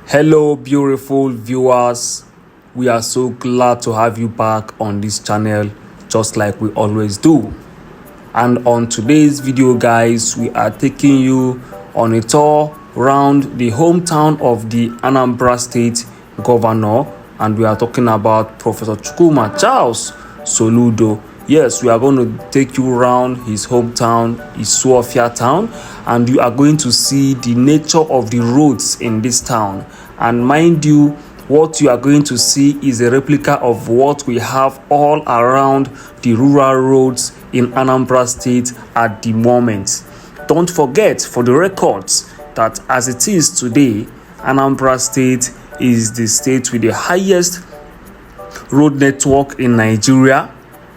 Hello beautiful viewers, we are so glad to have you back on this channel just like we always do. And on today's video guys, we are taking you on a tour around the hometown of the Anambra State Governor, and we are talking about Professor Chukwuma Charles Soludo. Yes, we are going to take you around his hometown, Isuofia town, and you are going to see the nature of the roads in this town. And mind you, what you are going to see is a replica of what we have all around the rural roads in Anambra State at the moment. Don't forget, for the records, that as it is today, Anambra State is the state with the highest road network in Nigeria,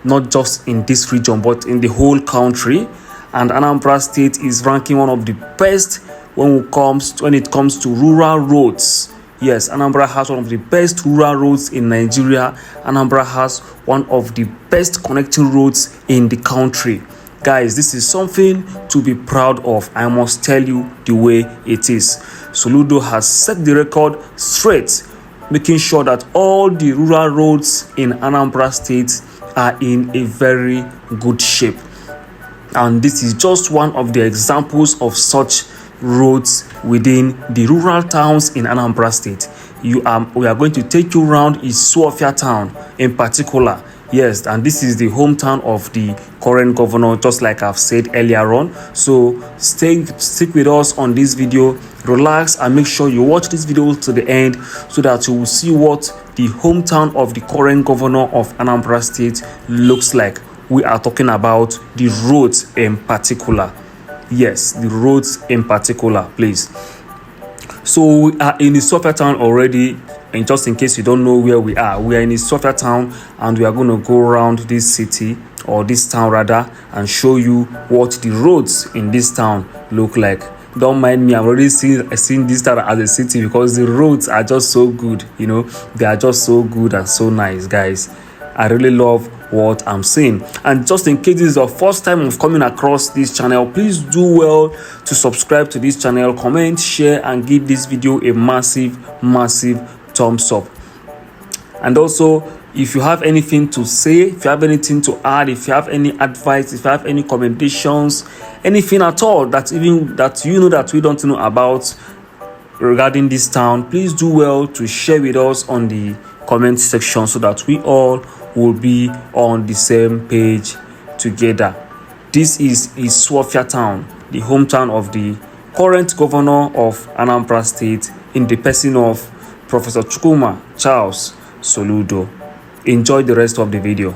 not just in this region but in the whole country. And Anambra State is ranking one of the best when it comes to rural roads. Yes, Anambra has one of the best rural roads in Nigeria. Anambra has one of the best connecting roads in the country. Guys, this is something to be proud of. I must tell you the way it is. Soludo has set the record straight, making sure that all the rural roads in Anambra State are in a very good shape. And this is just one of the examples of such roads within the rural towns in Anambra State. We are going to take you around Isuofia town in particular. Yes, and this is the hometown of the current governor, just like I've said earlier on. So stick with us on this video, relax, and make sure you watch this video to the end so that you will see what the hometown of the current governor of Anambra State looks like. We are talking about the roads in particular. Yes, the roads in particular, please. So we are in Isuofia town already, and just in case you don't know where we are in Isuofia town, and we are going to go around this city, or this town rather, and show you what the roads in this town look like. Don't mind me, I've already seen this town as a city because the roads are just so good, you know. They are just so good and so nice, guys. I really love what I'm seeing. And just in case this is your first time of coming across this channel, please do well to subscribe to this channel, comment, share, and give this video a massive thumbs up. And also, if you have anything to say, if you have anything to add, if you have any advice, if you have any commendations, anything at all that you know that we don't know about regarding this town, please do well to share with us on the comment section so that we all will be on the same page together. This is Isuofia town, the hometown of the current governor of Anambra State, in the person of Professor Chukwuma Charles Soludo. Enjoy the rest of the video.